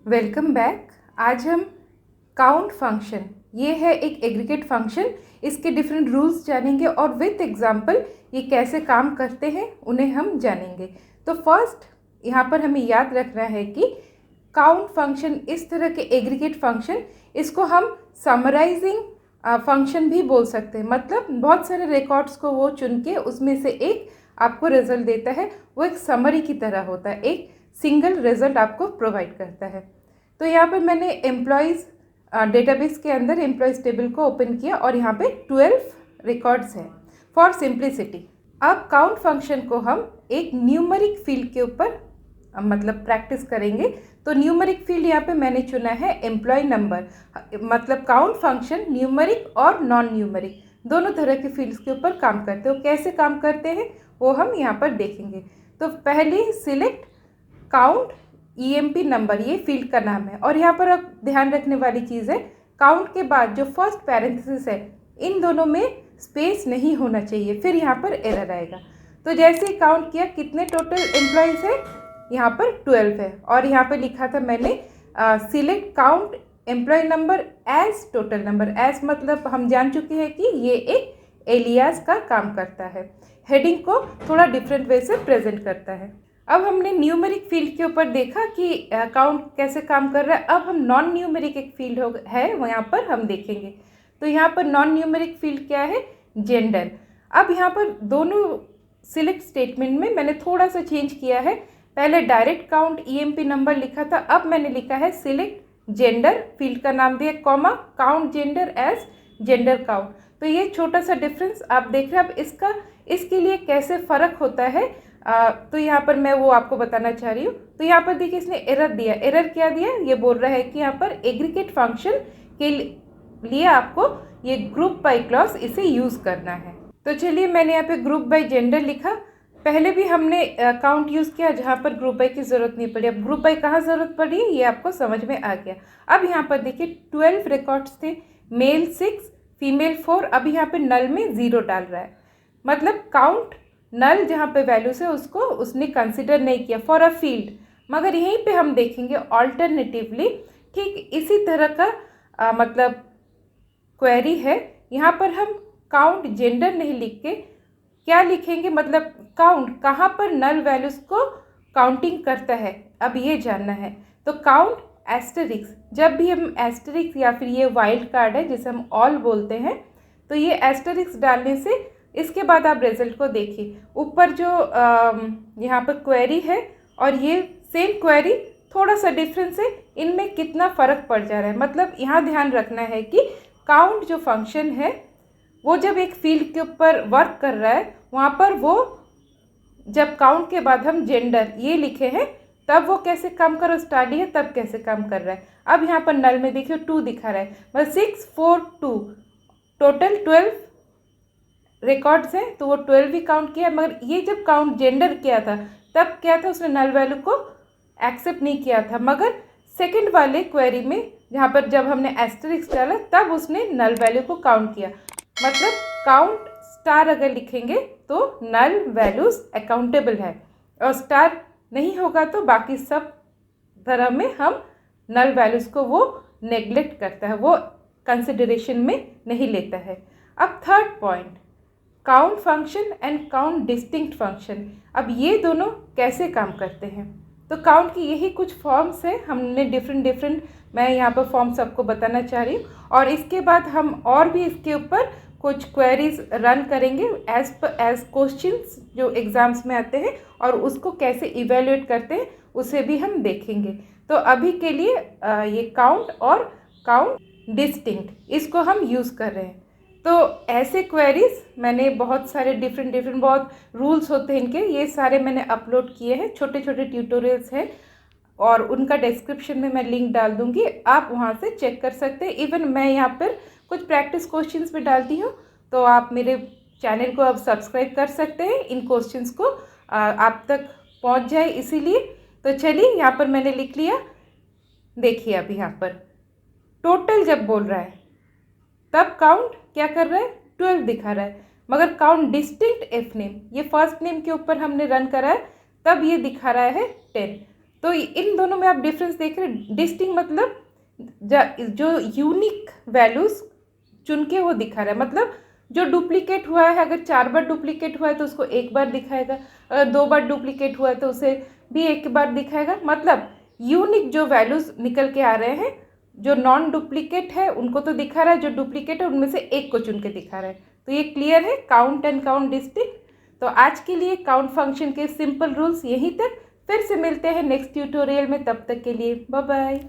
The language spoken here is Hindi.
Welcome back. आज हम काउंट फंक्शन, ये है एक एग्रीगेट फंक्शन, इसके डिफरेंट रूल्स जानेंगे और विथ एग्जांपल ये कैसे काम करते हैं उन्हें हम जानेंगे। तो फर्स्ट यहाँ पर हमें याद रखना है कि काउंट फंक्शन इस तरह के एग्रीगेट फंक्शन, इसको हम समराइजिंग फंक्शन भी बोल सकते हैं। मतलब बहुत सारे रिकॉर्ड्स को वो चुन के उसमें से एक आपको रिजल्ट देता है, वो एक समरी की तरह होता है, एक सिंगल रिजल्ट आपको प्रोवाइड करता है। तो यहाँ पर मैंने एम्प्लॉयज़ डेटाबेस के अंदर एम्प्लॉयज़ टेबल को ओपन किया और यहाँ पे 12 रिकॉर्ड्स हैं फॉर सिंप्लिसिटी। अब काउंट फंक्शन को हम एक न्यूमरिक फील्ड के ऊपर मतलब प्रैक्टिस करेंगे। तो न्यूमरिक फील्ड यहाँ पे मैंने चुना है एम्प्लॉय नंबर। मतलब काउंट फंक्शन न्यूमरिक और नॉन न्यूमरिक दोनों तरह के फील्ड्स के ऊपर काम करते हैं। कैसे काम करते हैं वो हम यहाँ पर देखेंगे। तो पहले सिलेक्ट काउंट ईएमपी नंबर, ये फील्ड का नाम है। और यहाँ पर अब ध्यान रखने वाली चीज़ है, काउंट के बाद जो फर्स्ट पैरेंथेसिस है इन दोनों में स्पेस नहीं होना चाहिए, फिर यहाँ पर एरर आएगा। तो जैसे ही काउंट किया कितने टोटल एम्प्लॉयज़ है, यहाँ पर 12 है। और यहाँ पर लिखा था मैंने select count employ number as total number. As मतलब हम जान चुके हैं कि ये एक एलियास का काम करता है, हेडिंग को थोड़ा डिफरेंट वे से प्रेजेंट करता है। अब हमने न्यूमेरिक फील्ड के ऊपर देखा कि काउंट कैसे काम कर रहा है। अब हम नॉन न्यूमेरिक एक फील्ड है वो यहाँ पर हम देखेंगे। तो यहाँ पर नॉन न्यूमेरिक फील्ड क्या है, जेंडर। अब यहाँ पर दोनों सिलेक्ट स्टेटमेंट में मैंने थोड़ा सा चेंज किया है। पहले डायरेक्ट काउंट ईएमपी नंबर लिखा था, अब मैंने लिखा है सिलेक्ट जेंडर, फील्ड का नाम दिया comma count gender age gender count. तो ये छोटा सा डिफरेंस आप देख रहे हैं। अब इसके लिए कैसे फ़र्क होता है तो यहाँ पर मैं वो आपको बताना चाह रही हूँ। तो यहाँ पर देखिए इसने एरर दिया। एरर क्या दिया, ये बोल रहा है कि यहाँ पर एग्रीगेट फंक्शन के लिए आपको ये ग्रुप बाय क्लॉज इसे यूज़ करना है। तो चलिए मैंने यहाँ पे ग्रुप बाय जेंडर लिखा। पहले भी हमने काउंट यूज़ किया जहाँ पर ग्रुप बाय की ज़रूरत नहीं पड़ी। अब ग्रुप बाय कहाँ ज़रूरत पड़ी ये आपको समझ में आ गया। अब यहाँ पर देखिए 12 रिकॉर्ड्स थे, मेल 6 फीमेल 4। अब यहाँ पे नल में 0 डाल रहा है, मतलब काउंट नल जहाँ पे वैल्यूज है उसको उसने कंसिडर नहीं किया फॉर अ फील्ड। मगर यहीं पे हम देखेंगे ऑल्टरनेटिवली ठीक इसी तरह का मतलब क्वेरी है। यहाँ पर हम काउंट जेंडर नहीं लिख के क्या लिखेंगे, मतलब काउंट कहाँ पर नल वैल्यूज़ को काउंटिंग करता है, अब ये जानना है। तो काउंट एस्टेरिक्स, जब भी हम एस्टेरिक्स या फिर ये वाइल्ड कार्ड है जिसे हम ऑल बोलते हैं, तो ये एस्टेरिक्स डालने से इसके बाद आप रिजल्ट को देखिए। ऊपर जो यहाँ पर क्वेरी है और ये सेम क्वेरी, थोड़ा सा डिफरेंस है, इनमें कितना फ़र्क पड़ जा रहा है। मतलब यहाँ ध्यान रखना है कि काउंट जो फंक्शन है वो जब एक फील्ड के ऊपर वर्क कर रहा है, वहाँ पर वो जब काउंट के बाद हम जेंडर ये लिखे हैं तब वो कैसे काम कर, स्टार्ट है तब कैसे काम कर रहा है। अब यहाँ पर नल में देखिए 2 दिखा रहा है, मतलब 6 4 2 टोटल 12 रिकॉर्ड्स हैं, तो वो 12 ही काउंट किया। मगर ये जब काउंट जेंडर किया था तब क्या था, उसने नल वैल्यू को एक्सेप्ट नहीं किया था। मगर सेकंड वाले क्वेरी में जहाँ पर जब हमने एस्टेरिक्स डाला तब उसने नल वैल्यू को काउंट किया। मतलब काउंट स्टार अगर लिखेंगे तो नल वैल्यूज अकाउंटेबल है, और स्टार नहीं होगा तो बाकी सब तरह में हम नल वैल्यूज़ को वो नेग्लेक्ट करता है, वो कंसिडरेशन में नहीं लेता है। अब third point, count function and count distinct function. अब ये दोनों कैसे काम करते हैं, तो काउंट की यही कुछ फॉर्म्स हैं। हमने डिफरेंट मैं यहाँ पर फॉर्म सबको बताना चाह रही हूँ, और इसके बाद हम और भी इसके ऊपर कुछ क्वेरीज रन करेंगे एज क्वेश्चंस जो एग्ज़ाम्स में आते हैं, और उसको कैसे इवेल्युएट करते हैं उसे भी हम देखेंगे। तो अभी के लिए ये काउंट और काउंट डिस्टिंक्ट इसको हम यूज़ कर रहे हैं। तो ऐसे क्वेरीज मैंने बहुत सारे डिफरेंट बहुत रूल्स होते हैं इनके, ये सारे मैंने अपलोड किए हैं, छोटे छोटे ट्यूटोरियल्स हैं, और उनका डिस्क्रिप्शन में मैं लिंक डाल दूंगी, आप वहाँ से चेक कर सकते हैं। इवन मैं यहाँ पर कुछ प्रैक्टिस क्वेश्चंस भी डालती हूँ, तो आप मेरे चैनल को अब सब्सक्राइब कर सकते हैं, इन क्वेश्चंस को आप तक पहुँच जाए इसीलिए। तो चलिए यहाँ पर मैंने लिख लिया, देखिए अब यहाँ पर टोटल जब बोल रहा है तब काउंट क्या कर रहा है, 12 दिखा रहा है। मगर काउंट डिस्टिंक्ट एफ नेम, ये फर्स्ट नेम के ऊपर हमने रन करा है, तब ये दिखा रहा है 10। तो इन दोनों में आप डिफरेंस देख रहे हैं। डिस्टिंक्ट मतलब जो यूनिक वैल्यूज़ चुन के वो दिखा रहा है, मतलब जो डुप्लीकेट हुआ है, अगर 4 बार डुप्लीकेट हुआ है तो उसको एक बार दिखाएगा, अगर 2 बार डुप्लीकेट हुआ है तो उसे भी एक बार दिखाएगा। मतलब यूनिक जो वैल्यूज़ निकल के आ रहे हैं, जो नॉन डुप्लीकेट है उनको तो दिखा रहा है, जो डुप्लीकेट है उनमें से एक को चुन के दिखा रहा है। तो ये क्लियर है काउंट एंड काउंट डिस्टिंक्ट। तो आज के लिए काउंट फंक्शन के सिंपल रूल्स यहीं तक। फिर से मिलते हैं नेक्स्ट ट्यूटोरियल में, तब तक के लिए बाय बाय।